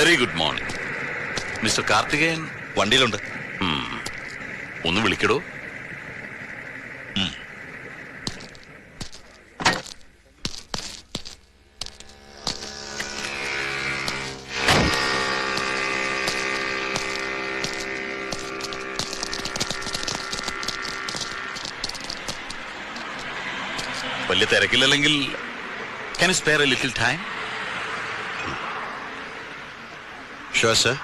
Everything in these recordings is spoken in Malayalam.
Very good morning. Mister Karthikeyan വണ്ടിയിലുണ്ട്. ഒന്ന് വിളിക്കടോ. വലിയ തിരക്കില്ലെങ്കിൽ can you spare a little time? Sure sir.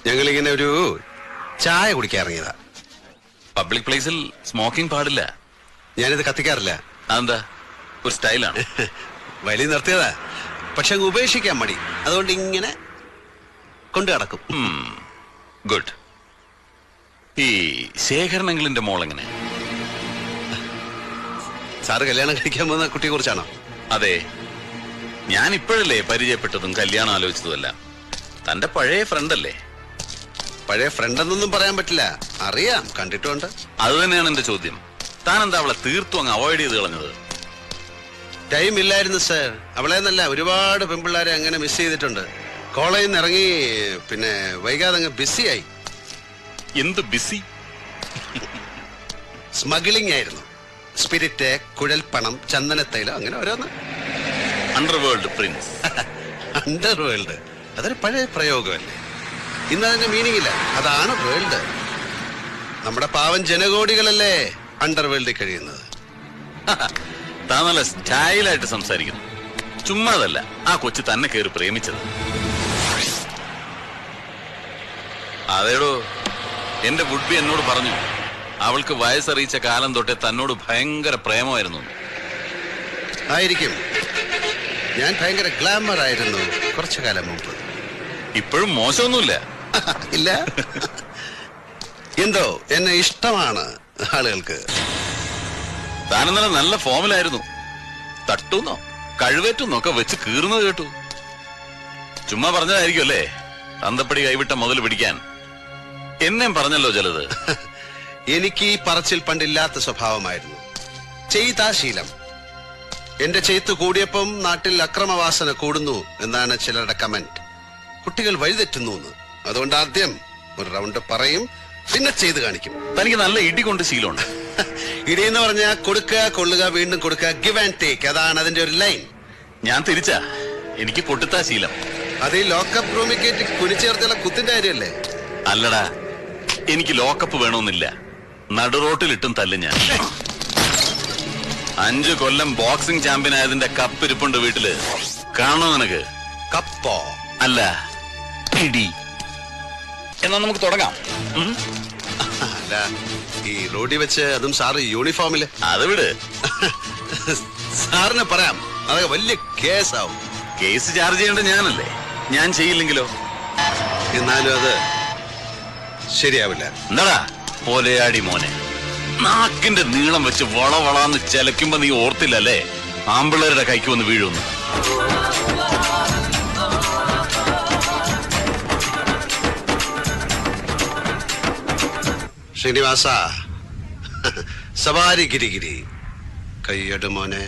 ഞങ്ങളിങ്ങനെ ഒരു ചായ കുടിക്കാൻ ഇറങ്ങിയതാ. പബ്ലിക് പ്ലേസിൽ സ്മോക്കിംഗ് പാടില്ല. ഞാനിത് കത്തിക്കാറില്ല. അതെന്താ? ഒരു സ്റ്റൈലാണ്. വലിയ നിർത്തിയതാ, പക്ഷെ ഉപേക്ഷിക്കാൻ മടി. അതുകൊണ്ട് ഇങ്ങനെ കൊണ്ടു നടക്കും. ഗുഡ്. ഈ ശേഖരനങ്ങളിന്റെ മോളെങ്ങനെ? സാറ് കല്യാണം കഴിക്കാൻ പോകുന്ന കുട്ടിയെ കുറിച്ചാണോ? അതെ, ഞാൻ ഇപ്പോഴല്ലേ പരിചയപ്പെട്ടതും കല്യാണം ആലോചിച്ചതുമല്ല. തന്റെ പഴയ ഫ്രണ്ട് അല്ലേ? പഴയ ഫ്രണ്ട് എന്നൊന്നും പറയാൻ പറ്റില്ല, അറിയാം, കണ്ടിട്ടുണ്ട്. അത് തന്നെയാണ് എന്റെ ചോദ്യം. താൻ എന്താ അവളെ തീർത്തും അങ്ങ് അവോയ്ഡ് ചെയ്ത് കളഞ്ഞത്? ടൈം ഇല്ലായിരുന്നു സർ. അവളെ എന്നല്ല, ഒരുപാട് പെൺപിള്ളേരെ അങ്ങനെ മിസ് ചെയ്തിട്ടുണ്ട്. കോളേജിൽ നിന്ന് ഇറങ്ങി പിന്നെ വൈകാതെ അങ്ങ് ബിസിയായി. എന്ത് ബിസി? സ്മഗ്ലിംഗ് ആയിരുന്നു. സ്പിരിറ്റ്, കുഴൽപ്പണം, ചന്ദനത്തൈലം, അങ്ങനെ ഓരോന്ന്. Underworld Prince. അണ്ടർവേൾഡ് അതൊരു പഴയ പ്രയോഗമല്ലേ? ഇന്ന് അതിന്റെ മീനിങ് ഇല്ല. അതാണ് വേൾഡ്. നമ്മുടെ പാവം ജനകോടികളല്ലേ അണ്ടർവേൾഡിൽ കഴിയുന്നത്. താൻ നല്ല സ്റ്റൈലായിട്ട് സംസാരിക്കുന്നു. ചുമ്മാതല്ല ആ കൊച്ചു തന്നെ കയറി പ്രേമിച്ചത്. അതേടോ, എന്റെ വുഡ്ബി എന്നോട് പറഞ്ഞു അവൾക്ക് വയസ്സറിയിച്ച കാലം തൊട്ടേ തന്നോട് ഭയങ്കര പ്രേമമായിരുന്നു. ആയിരിക്കും. ഞാൻ ഭയങ്കര ഗ്ലാമർ ആയിരുന്നു കുറച്ചു കാലം മുമ്പ്. ഇപ്പോഴും മോശമൊന്നുമില്ല. ഇല്ല, എന്തോ എന്നെ ഇഷ്ടമാണ് ആളുകൾക്ക്. താനെന്നല്ല നല്ല ഫോമിലായിരുന്നു. തട്ടുന്നോ കഴിവേറ്റുന്നോ ഒക്കെ വെച്ച് കീറുന്നത് കേട്ടു. ചുമ്മാ പറഞ്ഞതായിരിക്കും അല്ലേ തന്തപ്പടി കൈവിട്ട മുതൽ പിടിക്കാൻ? എന്നെയും പറഞ്ഞല്ലോ ചിലത്. എനിക്ക് ഈ പറച്ചിൽ പണ്ടില്ലാത്ത സ്വഭാവമായിരുന്നു. ചെയ്താ ശീലം. എന്റെ ചെയ്ത്ത് കൂടിയപ്പം നാട്ടിൽ അക്രമവാസന കൂടുന്നു എന്നാണ് ചിലരുടെ കമന്റ്. കുട്ടികൾ വഴിതെറ്റുന്നു എന്ന്. അതുകൊണ്ട് ആദ്യം ഒരു റൗണ്ട് പറയും, പിന്നെ ചെയ്ത് കാണിക്കും. തനിക്ക് നല്ല ഇടി കൊണ്ട് ശീലമുണ്ട്. ഇടിയെന്ന് പറഞ്ഞാൽ കൊടുക്കുക, കൊള്ളുക, വീണ്ടും കൊടുക്കുക, ഗിവ് ആൻഡ് ടേക്ക്. അതാണ് അതിന്റെ ഒരു ലൈൻ. ഞാൻ തിരിച്ചാ, എനിക്ക് പൊട്ടുത്താ ശീലം. അത് ഈ ലോക്കപ്പ് റൂമിൽ കയറ്റി കുനിച്ചേർത്തുള്ള കുത്തിന്റെ കാര്യമല്ലേ? അല്ലടാ, എനിക്ക് ലോക്കപ്പ് വേണമെന്നില്ല. നടുറോട്ടിലിട്ടും തല്ലും ഞാൻ. 5 കൊല്ലം ബോക്സിംഗ് ചാമ്പ്യൻ ആയതിന്റെ കപ്പ് ഇരിപ്പുണ്ട് വീട്ടില്. കാണോ നിനക്ക്? കപ്പോ? അല്ല, ഇടി. എന്നാ നമുക്ക് തുടങ്ങാം. അല്ല, ഈ റോഡിൽ വെച്ച് അതും സാറ് യൂണിഫോമില്. അത് വിട്. സാറിന് പറയാം, അതൊക്കെ വലിയ കേസാവും. കേസ് ചാർജ് ചെയ്യേണ്ട ഞാനല്ലേ? ഞാൻ ചെയ്യില്ലെങ്കിലോ? എന്നാലും അത് ശരിയാവില്ല. എന്താടാ പോലെയാടി മോനെ, നാക്കിന്റെ നീളം വെച്ച് വളവളാന്ന് ചെലക്കുമ്പോ നീ ഓർത്തില്ലല്ലേ ആമ്പിള്ളേരുടെ കൈക്ക് വന്ന് വീഴുന്നു? ശ്രീനിവാസ, സവാരി ഗിരിഗിരി, കയ്യട് മോനെ.